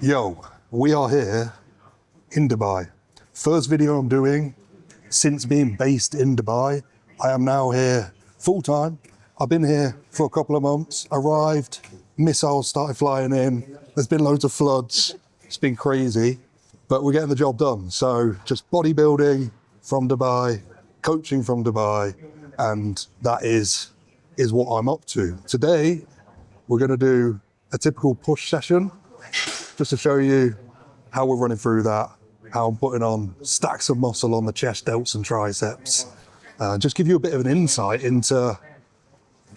Yo, we are here in Dubai. First video I'm doing since being based in Dubai. I am now here full time. I've been here for a couple of months, arrived, missiles started flying in. There's been loads of floods. It's been crazy, but we're getting the job done. So just bodybuilding from Dubai, coaching from Dubai, and that is what I'm up to. Today, we're gonna do a typical push session, just to show you how we're running through that, how I'm putting on stacks of muscle on the chest, delts and triceps. Just give you a bit of an insight into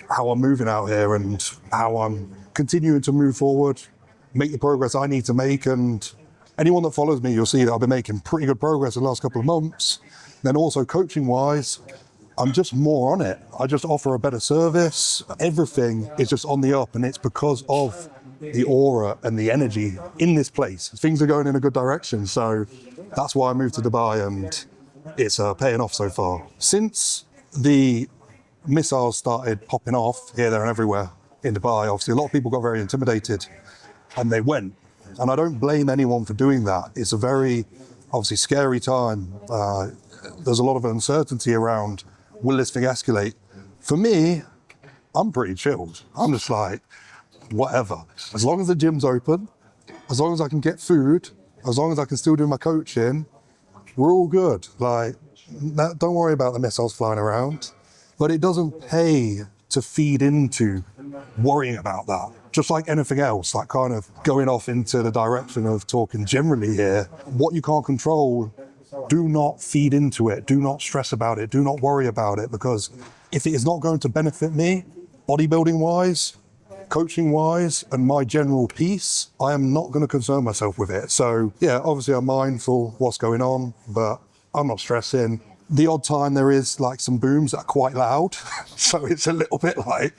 how I'm moving out here and how I'm continuing to move forward, make the progress I need to make. And anyone that follows me, you'll see that I've been making pretty good progress in the last couple of months. Then also coaching wise, I'm just more on it. I just offer a better service. Everything is just on the up, and it's because of the aura and the energy in this place. Things are going in a good direction. So that's why I moved to Dubai, and it's paying off so far. Since the missiles started popping off here, there and everywhere in Dubai, obviously a lot of people got very intimidated and they went. And I don't blame anyone for doing that. It's a very, obviously, scary time. There's a lot of uncertainty around, will this thing escalate? For me, I'm pretty chilled. I'm just like, whatever. As long as the gym's open, as long as I can get food, as long as I can still do my coaching, we're all good. Like, don't worry about the missiles flying around. But it doesn't pay to feed into worrying about that. Just like anything else, like kind of going off into the direction of talking generally here, what you can't control, do not feed into it. Do not stress about it. Do not worry about it, because if it is not going to benefit me, bodybuilding wise, coaching wise, and my general peace, I am not going to concern myself with it. So yeah, obviously I'm mindful what's going on, but I'm not stressing. The odd time there is like some booms that are quite loud. So it's a little bit like,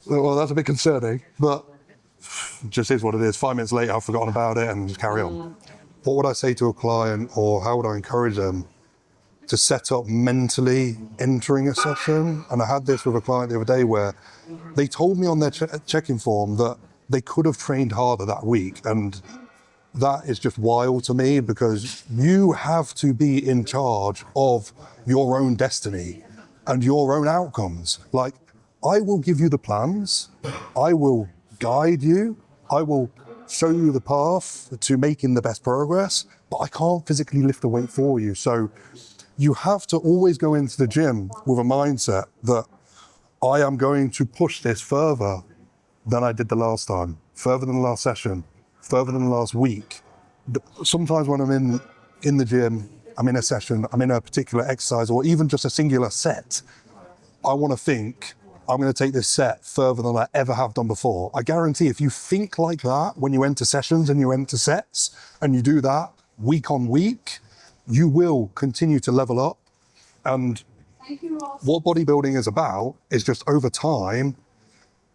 well, that's a bit concerning, but just is what it is. 5 minutes later, I've forgotten about it and carry on. What would I say to a client, or how would I encourage them to set up mentally entering a session? And I had this with a client the other day where they told me on their check-in form that they could have trained harder that week. And that is just wild to me, because you have to be in charge of your own destiny and your own outcomes. Like, I will give you the plans, I will guide you, I will show you the path to making the best progress, but I can't physically lift the weight for you. So you have to always go into the gym with a mindset that I am going to push this further than I did the last time, further than the last session, further than the last week. Sometimes when I'm in the gym, I'm in a session, I'm in a particular exercise, or even just a singular set, I want to think, I'm going to take this set further than I ever have done before. I guarantee if you think like that when you enter sessions and you enter sets, and you do that week on week, you will continue to level up. And what bodybuilding is about is just over time,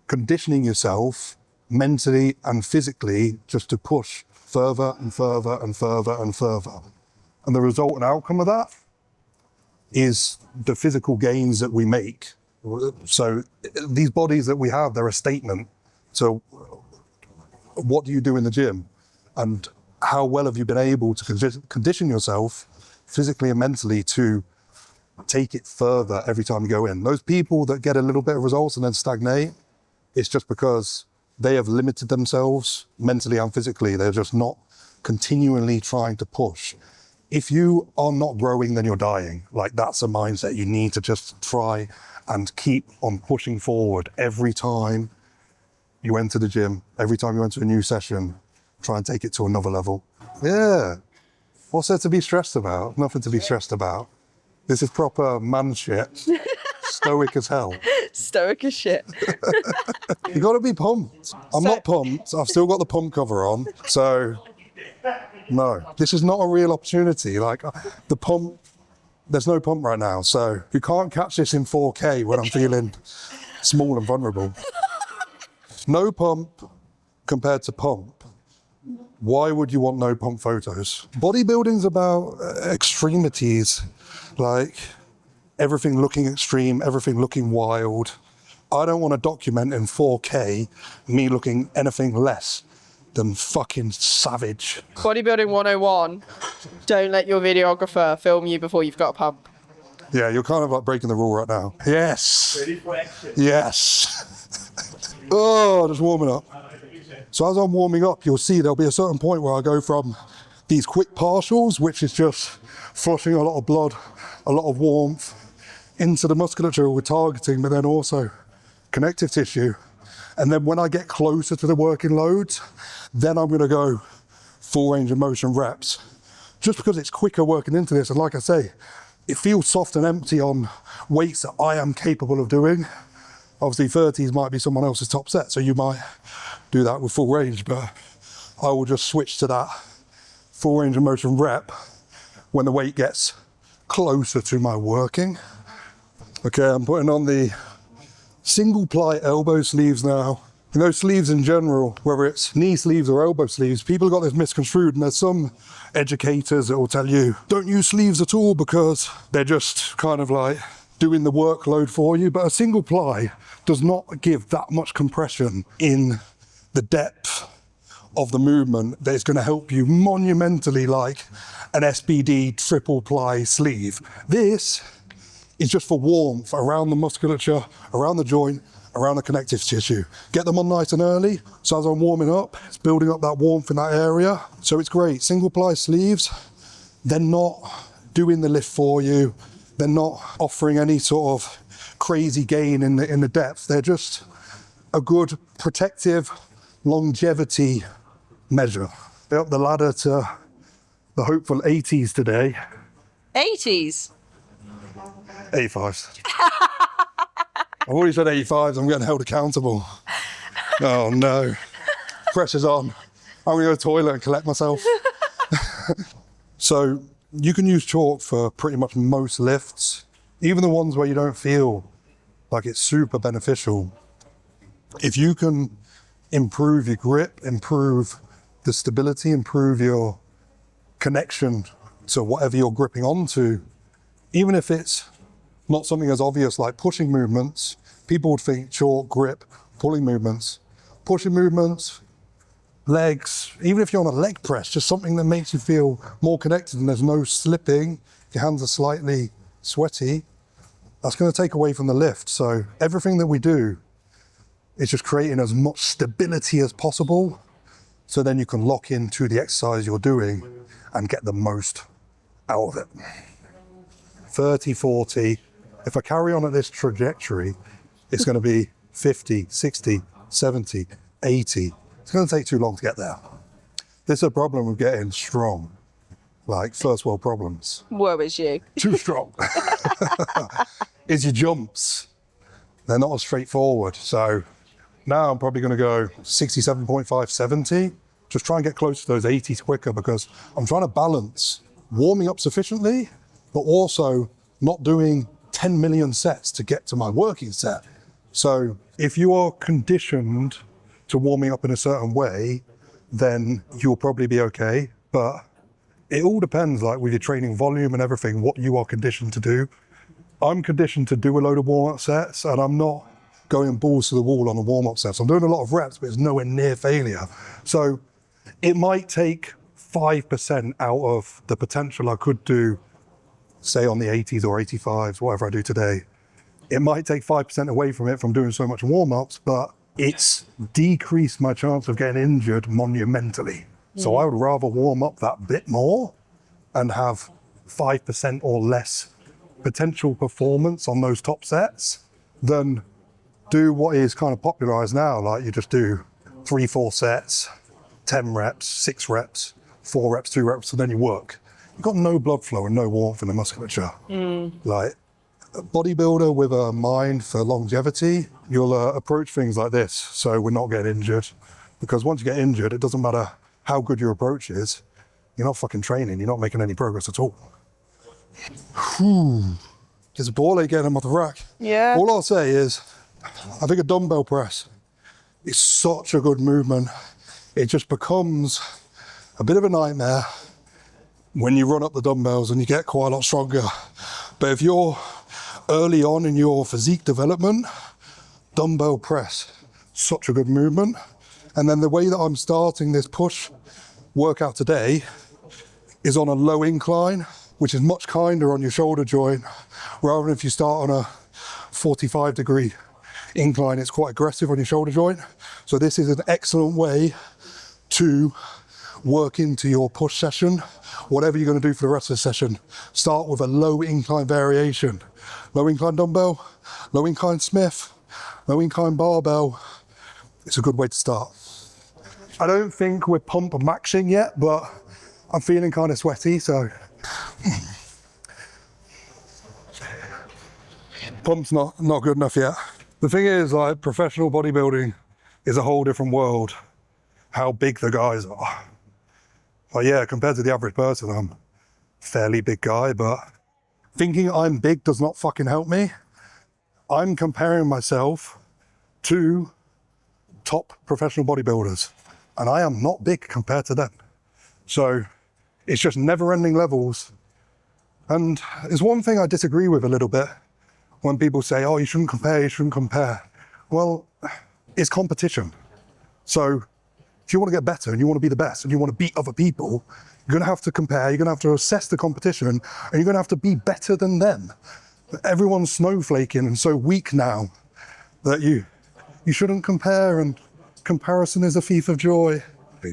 conditioning yourself mentally and physically just to push further and further and further and further. And the result and outcome of that is the physical gains that we make. So these bodies that we have, they're a statement. So what do you do in the gym? And how well have you been able to condition yourself physically and mentally to take it further every time you go in? Those people that get a little bit of results and then stagnate, it's just because they have limited themselves mentally and physically. They're just not continually trying to push. If you are not growing, then you're dying. Like, that's a mindset. You need to just try and keep on pushing forward every time you enter the gym, every time you enter a new session, try and take it to another level. Yeah. What's there to be stressed about? Nothing to be stressed about. This is proper man shit. Stoic as hell. Stoic as shit. You gotta be pumped. I'm not pumped. I've still got the pump cover on. So, no, this is not a real opportunity. Like, the pump, there's no pump right now. So you can't catch this in 4K when I'm feeling small and vulnerable. No pump compared to pump. Why would you want no pump photos? Bodybuilding's about extremities, like everything looking extreme, everything looking wild. I don't want to document in 4K me looking anything less than fucking savage. Bodybuilding 101, don't let your videographer film you before you've got a pump. Yeah, you're kind of like breaking the rule right now. Yes. Ready for action. Yes. Oh, just warming up. So as I'm warming up, you'll see there'll be a certain point where I go from these quick partials, which is just flushing a lot of blood, a lot of warmth into the musculature we're targeting, but then also connective tissue. And then when I get closer to the working loads, then I'm gonna go full range of motion reps, just because it's quicker working into this. And like I say, it feels soft and empty on weights that I am capable of doing. Obviously 30s might be someone else's top set, so you might do that with full range, but I will just switch to that full range of motion rep when the weight gets closer to my working. Okay, I'm putting on the single ply elbow sleeves now. You know, sleeves in general, whether it's knee sleeves or elbow sleeves, people have got this misconstrued, and there's some educators that will tell you, don't use sleeves at all because they're just kind of like doing the workload for you. But a single ply does not give that much compression in the depth of the movement that is going to help you monumentally like an SBD triple ply sleeve. This is just for warmth around the musculature, around the joint, around the connective tissue. Get them on nice and early, so as I'm warming up, it's building up that warmth in that area. So it's great. Single ply sleeves, they're not doing the lift for you. They're not offering any sort of crazy gain in the depth. They're just a good protective longevity measure. They're up the ladder to the hopeful 80s today. 80s? 85s. I've already said 85s, I'm getting held accountable. Oh no, pressure's on. I'm gonna go to the toilet and collect myself. So you can use chalk for pretty much most lifts, even the ones where you don't feel like it's super beneficial. If you can improve your grip, improve the stability, improve your connection to whatever you're gripping onto, even if it's not something as obvious like pushing movements, people would think chalk, grip, pulling movements. Pushing movements, legs, even if you're on a leg press, just something that makes you feel more connected and there's no slipping, your hands are slightly sweaty, that's going to take away from the lift. So everything that we do is just creating as much stability as possible, so then you can lock into the exercise you're doing and get the most out of it. 30, 40. If I carry on at this trajectory, it's going to be 50, 60, 70, 80. It's going to take too long to get there. This is a problem with getting strong, like first world problems. Woe is you. Too strong. Is your jumps. They're not as straightforward. So now I'm probably going to go 67.5, 70. Just try and get close to those 80s quicker, because I'm trying to balance warming up sufficiently, but also not doing 10 million sets to get to my working set. So if you are conditioned to warming up in a certain way, then you'll probably be okay. But it all depends, like with your training volume and everything, what you are conditioned to do. I'm conditioned to do a load of warm-up sets, and I'm not going balls to the wall on the warm-up sets. I'm doing a lot of reps, but it's nowhere near failure. So it might take 5% out of the potential I could do, say on the 80s or 85s, whatever I do today. It might take 5% away from it from doing so much warm-ups, but it's decreased my chance of getting injured monumentally. So I would rather warm up that bit more and have 5% or less potential performance on those top sets than do what is kind of popularized now. Like you just do 3-4 sets, 10 reps, 6 reps, 4 reps, 2 reps, and then you work. You've got no blood flow and no warmth in the musculature. Like a bodybuilder with a mind for longevity, you'll approach things like this so we're not getting injured. Because once you get injured, it doesn't matter how good your approach is, you're not fucking training, you're not making any progress at all. Whew. There's a ball again, I'm off the rack. Yeah. All I'll say is, I think a dumbbell press is such a good movement. It just becomes a bit of a nightmare when you run up the dumbbells and you get quite a lot stronger. But if you're early on in your physique development, dumbbell press, such a good movement. And then the way that I'm starting this push workout today is on a low incline, which is much kinder on your shoulder joint, rather than if you start on a 45-degree incline, it's quite aggressive on your shoulder joint. So this is an excellent way to work into your push session. Whatever you're going to do for the rest of the session, start with a low incline variation. Low incline dumbbell, low incline Smith, low incline barbell. It's a good way to start. I don't think we're pump maxing yet, but I'm feeling kind of sweaty, so pump's not good enough yet. The thing is, like, professional bodybuilding is a whole different world. How big the guys are. Like, yeah, compared to the average person, I'm a fairly big guy, but thinking I'm big does not fucking help me. I'm comparing myself to top professional bodybuilders, and I am not big compared to them. So it's just never-ending levels. And there's one thing I disagree with a little bit when people say, oh, you shouldn't compare, you shouldn't compare. Well, it's competition. So if you want to get better and you want to be the best and you want to beat other people, you're going to have to compare, you're going to have to assess the competition, and you're going to have to be better than them. Everyone's snowflaking and so weak now that you shouldn't compare, and comparison is a thief of joy.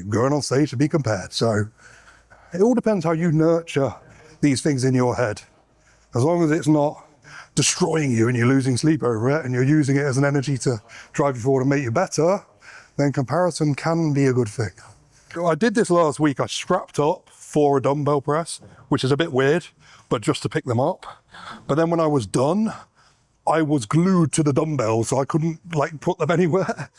Going on stage to be compared. So it all depends how you nurture these things in your head. As long as it's not destroying you and you're losing sleep over it and you're using it as an energy to drive you forward and make you better, then comparison can be a good thing. I did this last week. I strapped up for a dumbbell press, which is a bit weird, but just to pick them up. But then when I was done, I was glued to the dumbbells, so I couldn't like put them anywhere.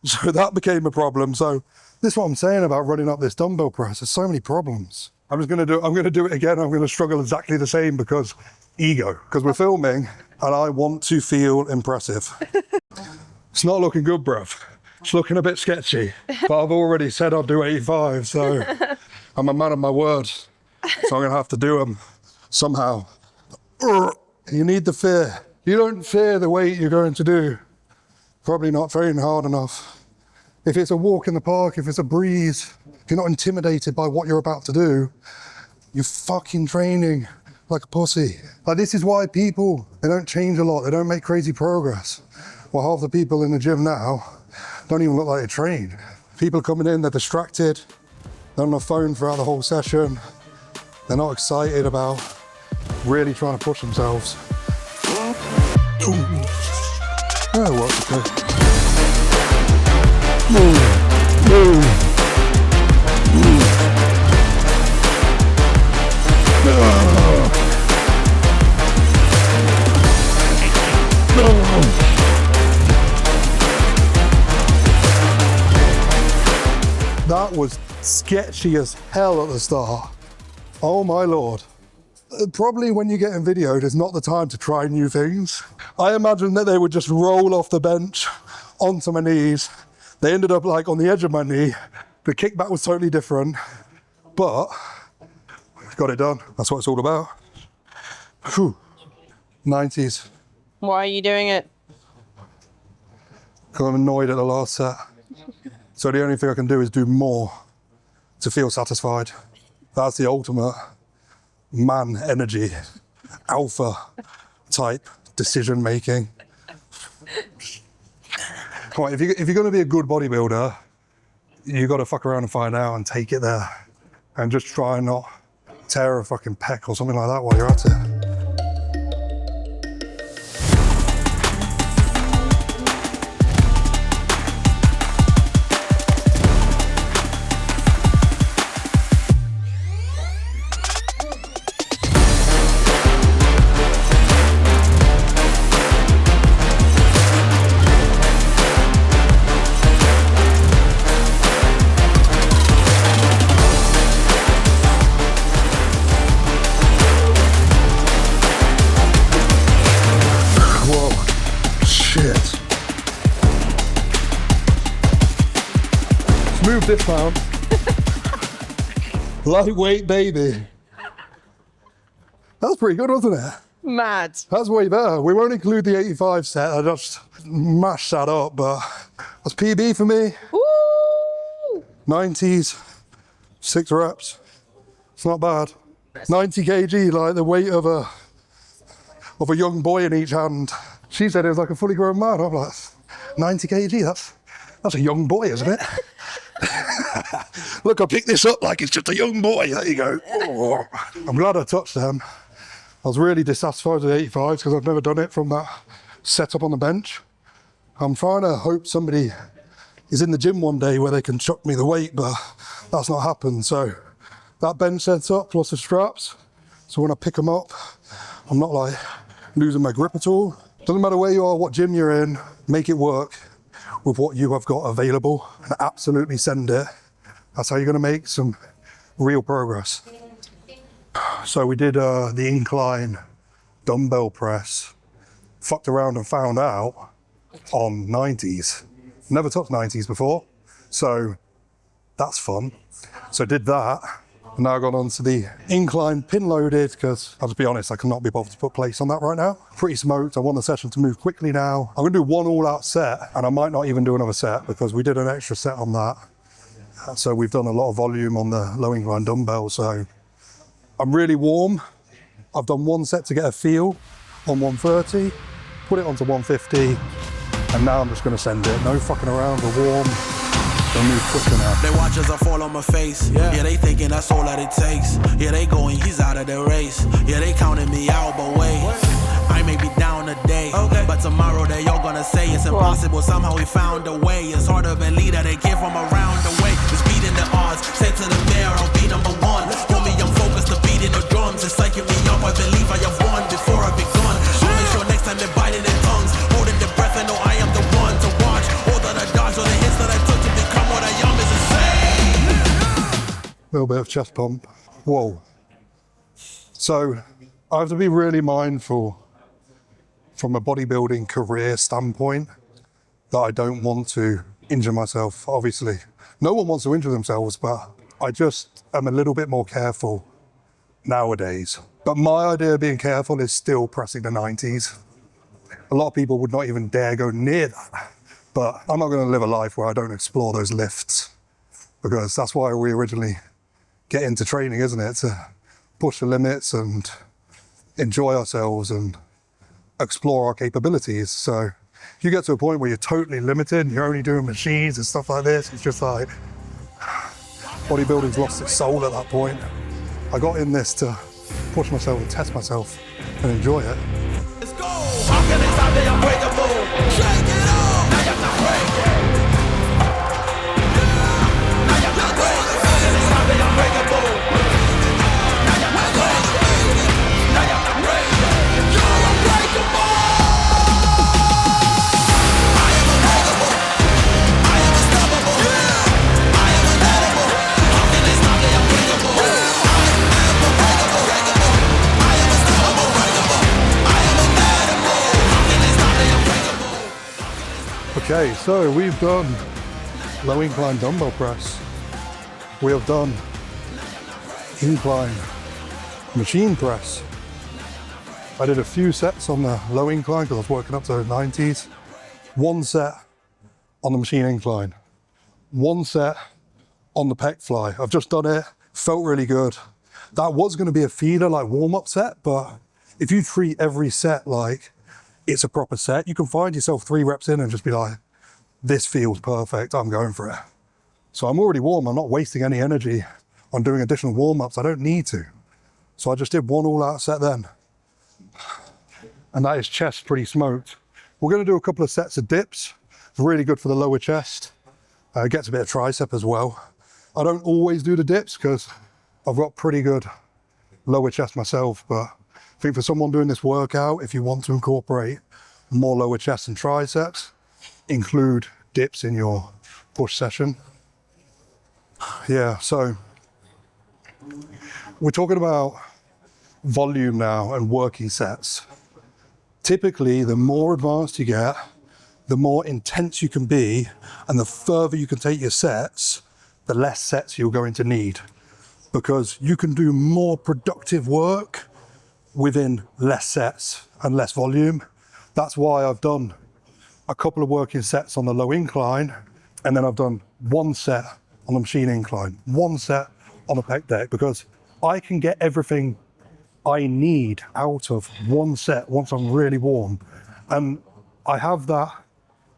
So that became a problem. So this is what I'm saying about running up this dumbbell press. There's so many problems. I'm going to do it again. I'm going to struggle exactly the same because ego, because we're filming and I want to feel impressive. It's not looking good, bruv. It's looking a bit sketchy, but I've already said I'll do 85, so I'm a man of my word. So I'm going to have to do them somehow. You need the fear. You don't fear the weight you're going to do. Probably not training hard enough. If it's a walk in the park, if it's a breeze, if you're not intimidated by what you're about to do, you're fucking training like a pussy. Like, this is why people, they don't change a lot. They don't make crazy progress. Well, half the people in the gym now don't even look like they train. People coming in, they're distracted. They're on the phone throughout the whole session. They're not excited about really trying to push themselves. Oh, what's okay. That was sketchy as hell at the start. Oh my Lord. Probably when you get in videoed, it's not the time to try new things. I imagine that they would just roll off the bench onto my knees. They ended up like on the edge of my knee. The kickback was totally different, but got it done. That's what it's all about. Whew. 90s. Why are you doing it? Because I'm annoyed at the last set. So the only thing I can do is do more to feel satisfied. That's the ultimate man energy, alpha type decision making. Come on, if you're going to be a good bodybuilder, you got to fuck around and find out and take it there, and just try and not tear a fucking pec or something like that while you're at it. Move this round. Lightweight baby. That was pretty good, wasn't it? Mad. That's way better. We won't include the 85 set. I just mashed that up, but that's PB for me. Woo! 90s, 6 reps. It's not bad. 90 kg, like the weight of a young boy in each hand. She said it was like a fully grown man. I'm like, 90 kg, that's a young boy, isn't it? Look, I picked this up like it's just a young boy. There you go. Oh. I'm glad I touched them. I was really dissatisfied with 85s because I've never done it from that setup on the bench. I'm trying to hope somebody is in the gym one day where they can chuck me the weight, but that's not happened. So that bench sets up plus the straps. So when I pick them up, I'm not like losing my grip at all. Doesn't matter where you are, what gym you're in, make it work with what you have got available and absolutely send it. That's how you're gonna make some real progress. So we did the incline dumbbell press, fucked around and found out on 90s. Never touched 90s before, so that's fun. So did that, and now gone on to the incline pin loaded, because I'll just be honest, I cannot be bothered to put plates on that right now. Pretty smoked, I want the session to move quickly now. I'm gonna do one all out set, and I might not even do another set because we did an extra set on that. So we've done a lot of volume on the low incline dumbbell, so I'm really warm. I've done one set to get a feel on 130, put it onto 150, and now I'm just gonna send it. No fucking around, we're warm. Gonna move quicker now. They watch as I fall on my face. Yeah, they thinking that's all that it takes. Yeah, they going, he's out of the race. Yeah, they counting me out, but wait. I may be down today, but tomorrow they all gonna say it's impossible. Somehow we found a way. It's hard to believe that they came from around the way. It's beating the odds, say to the mayor, I'll be number one. Told me I'm focused to beating the drums. It's psyching me up, I believe I have won before I begun. I'll make sure next time they're biting their tongues, holding their breath, I know I am the one to watch. All of the dodge, all the hits that I took to become what I am is insane. A little bit of chest pump. Whoa. So I have to be really mindful from a bodybuilding career standpoint that I don't want to injure myself, obviously. No one wants to injure themselves, but I just am a little bit more careful nowadays. But my idea of being careful is still pressing the 90s. A lot of people would not even dare go near that, but I'm not going to live a life where I don't explore those lifts, because that's why we originally get into training, isn't it? To push the limits and enjoy ourselves and explore our capabilities. So if you get to a point where you're totally limited and you're only doing machines and stuff like this, it's just like bodybuilding's lost its soul at that point. I got in this to push myself and test myself and enjoy it. Let's go! How can they stop the unbreakable? Shake it off! Now you're not breaking. Now you're not breaking. How can they stop the unbreakable? Now you're not breaking. Now you're not breaking. You're unbreakable! Okay, so we've done low incline dumbbell press. We have done incline machine press. I did a few sets on the low incline because I was working up to the 90s. One set on the machine incline. One set on the pec fly. I've just done it, felt really good. That was going to be a feeder, like warm-up set, but if you treat every set like it's a proper set, you can find yourself 3 reps in and just be like, this feels perfect, I'm going for it. So I'm already warm, I'm not wasting any energy on doing additional warm-ups, I don't need to. So I just did one all-out set then. And that is chest pretty smoked. We're gonna do a couple of sets of dips. It's really good for the lower chest. It gets a bit of tricep as well. I don't always do the dips because I've got pretty good lower chest myself, but I think for someone doing this workout, if you want to incorporate more lower chest and triceps, include dips in your push session. Yeah, so we're talking about volume now and working sets. Typically, the more advanced you get, the more intense you can be, and the further you can take your sets, the less sets you're going to need, because you can do more productive work within less sets and less volume. That's why I've done a couple of working sets on the low incline, and then I've done one set on the machine incline, 1 set on a pec deck, because I can get everything I need out of 1 set once I'm really warm. And I have that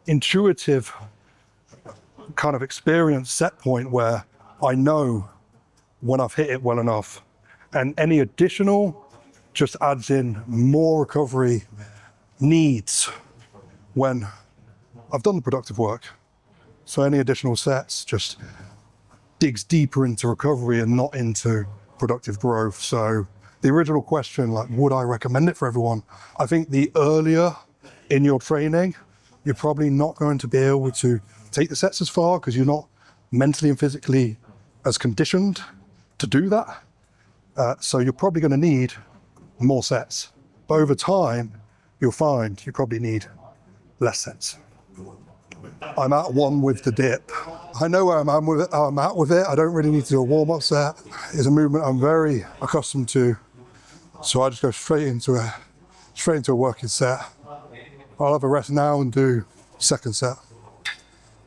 intuitive kind of experience set point where I know when I've hit it well enough. And any additional just adds in more recovery needs when I've done the productive work. So any additional sets just digs deeper into recovery and not into productive growth. So the original question, like, would I recommend it for everyone? I think the earlier in your training, you're probably not going to be able to take the sets as far because you're not mentally and physically as conditioned to do that. So you're probably going to need more sets. But over time, you'll find you probably need less sets. I'm at 1 with the dip. I know where I'm at with it. I don't really need to do a warm-up set. It's a movement I'm very accustomed to. So I just go straight into a working set. I'll have a rest now and do second set.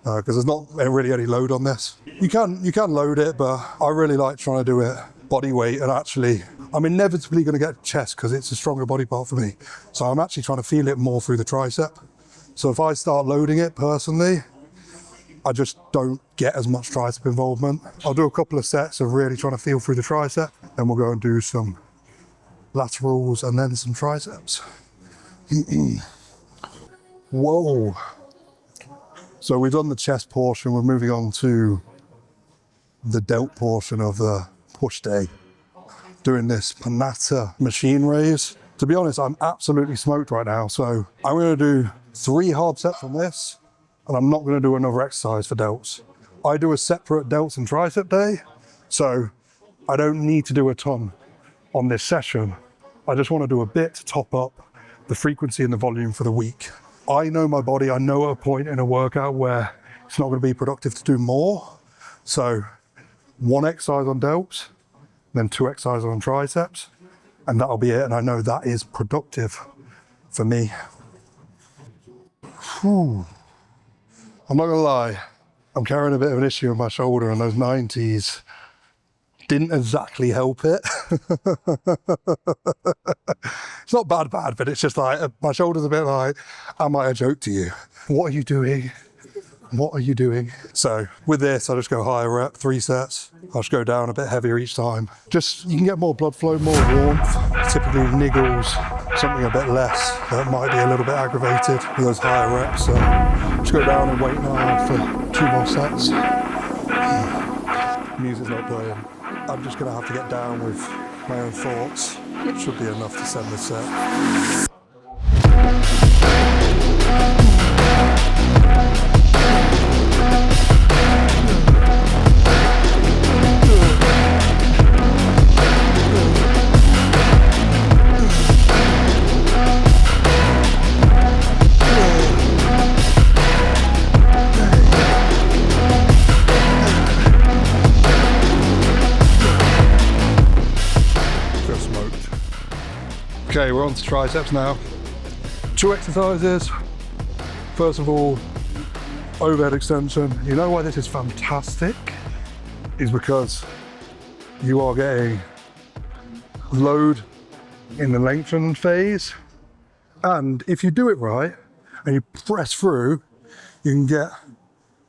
Because there's not really any load on this. You can load it, but I really like trying to do it body weight, and actually I'm inevitably going to get chest because it's a stronger body part for me. So I'm actually trying to feel it more through the tricep. So if I start loading it personally, I just don't get as much tricep involvement. I'll do a couple of sets of really trying to feel through the tricep, then we'll go and do some laterals and then some triceps. Whoa. So we've done the chest portion, we're moving on to the delt portion of the push day. Doing this Panata machine raise. To be honest, I'm absolutely smoked right now. So I'm gonna do 3 hard sets on this, and I'm not gonna do another exercise for delts. I do a separate delts and tricep day, so I don't need to do a ton on this session. I just wanna do a bit to top up the frequency and the volume for the week. I know my body, I know at a point in a workout where it's not gonna be productive to do more. So 1 exercise on delts, then 2 exercises on triceps, and that'll be it. And I know that is productive for me. Whew. I'm not gonna lie, I'm carrying a bit of an issue with my shoulder, and those 90s didn't exactly help it. It's not bad, but it's just like, my shoulder's a bit like, am I a joke to you? What are you doing? What are you doing? So with this, I just go higher rep, 3 sets. I'll just go down a bit heavier each time. Just, you can get more blood flow, more warmth. Typically niggles, something a bit less that might be a little bit aggravated with those higher reps. So just go down and wait now for 2 more sets. Music's not playing. I'm just gonna have to get down with my own thoughts. Should be enough to send this set. Okay, we're on to triceps now. 2 exercises. First of all, overhead extension. You know why this is fantastic? Is because you are getting load in the lengthen phase. And if you do it right and you press through, you can get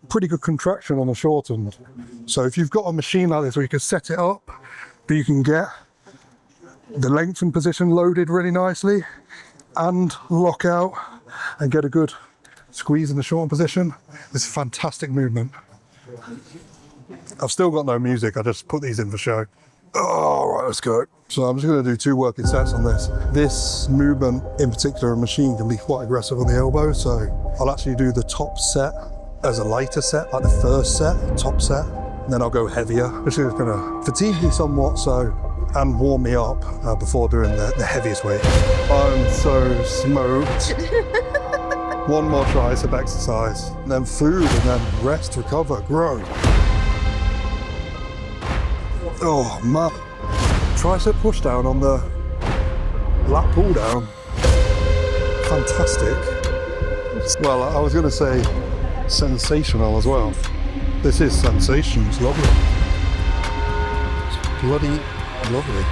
pretty good contraction on the shortened. So if you've got a machine like this where you can set it up, but you can get the lengthen position loaded really nicely and lock out and get a good squeeze in the shortened position. This is a fantastic movement. I've still got no music, I just put these in for show. All right, let's go. So I'm just gonna do 2 working sets on this. This movement in particular, a machine can be quite aggressive on the elbow, so I'll actually do the top set as a lighter set, like the first set, top set, and then I'll go heavier. This is gonna fatigue me somewhat, and warm me up before doing the heaviest weight. I'm so smoked. 1 more tricep exercise, and then food, and then rest, recover, grow. Oh man. Tricep push down on the lat pull down. Fantastic. Well, I was gonna say sensational as well. This is sensations, lovely. It's bloody lovely.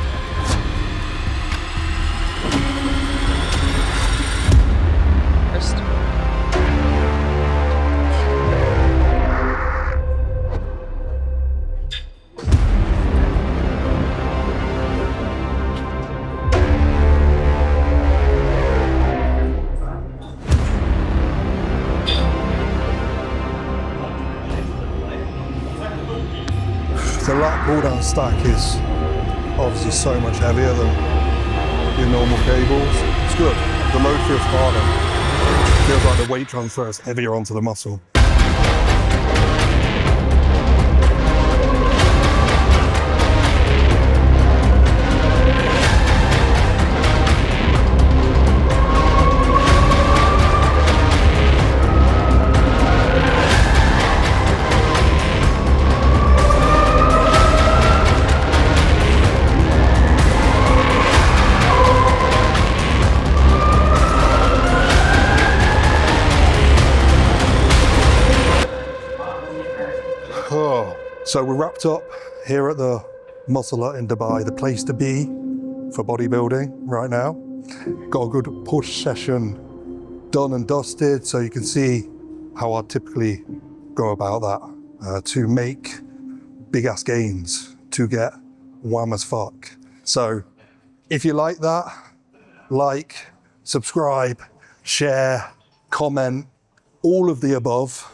First. The lat pull down stack is obviously so much heavier than your normal cables. It's good. The load feels harder. Feels like the weight transfer is heavier onto the muscle. So we're wrapped up here at the Muscle Hut in Dubai, the place to be for bodybuilding right now. Got a good push session done and dusted, so you can see how I typically go about that to make big ass gains, to get wham as fuck. So if you like that, like, subscribe, share, comment, all of the above.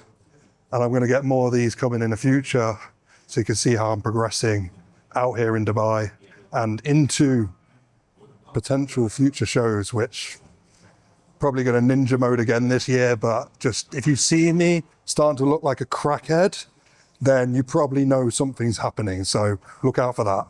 And I'm going to get more of these coming in the future, so you can see how I'm progressing out here in Dubai and into potential future shows, which probably going to ninja mode again this year. But just if you see me starting to look like a crackhead, then you probably know something's happening. So look out for that.